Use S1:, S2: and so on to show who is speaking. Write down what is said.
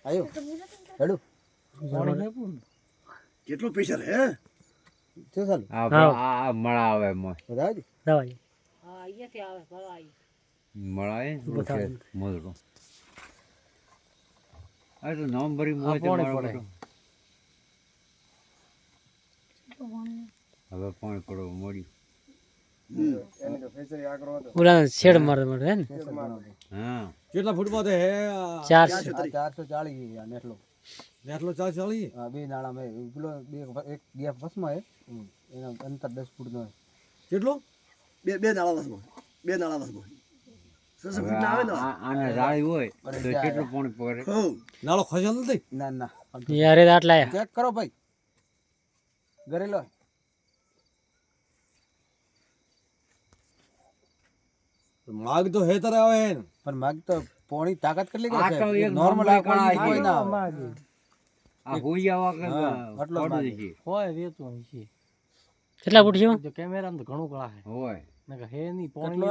S1: આયો હેડો
S2: કેટલો પ્રેશર હે
S1: શું ચાલુ
S3: આ મળા આવે મોય
S1: બતાવ દે
S4: દવાઈ
S5: હા અહીંયાથી આવે ભરાઈ
S3: મળાય
S4: બતાવ.
S3: મોદરો આ તો નવેમ્બરી મોય તે
S4: પાણી
S3: મારો
S4: પડે.
S3: બધો. હવે પાણી પડવા મળ્યું
S1: એને તો પ્રેશર આ કરો તો
S4: ઓલા શેડ મારવા માટે હે ને
S3: હા
S6: કેટલા ફૂટમાં તે હે
S4: 400
S1: 440 નેટલો
S6: નેટલો 440
S1: હા બે નાળા મે પેલો એક ગેપ બસમાં હે એના અંતર 10 ફૂટ નો હે
S6: કેટલો
S2: બે નાળા વસમાં બે નાળા વસમાં સરસ
S3: હવે
S2: ફૂટ ના આવે ને
S3: આને રાળી હોય તો કેટલું પાણી પડે
S2: હો
S6: નાળો ખસેલ નથી
S1: ના ના
S4: યાર એ આટલા આયા.
S1: ચેક કરો ભાઈ ઘરે લો
S6: માગ તો હેતર આવે હે ને
S1: પણ માગ તો પોણી તાકાત કેટલી
S3: આ તો
S1: કરે
S3: એક
S1: નોર્મલ
S3: નોર્મલ
S1: આ કોઈ
S3: કાળા
S1: કોઈ ના
S4: માગે.
S3: આ હોઈયા
S1: હા,
S3: વાગે
S1: આટલો જ
S3: પડે
S1: માગે.
S3: છે
S4: હોય રેતું છે કેટલા ફૂટ છે
S7: કેમેરામાં તો ઘણું કળા
S3: હોય
S7: હે હે નહીં
S1: કેટલો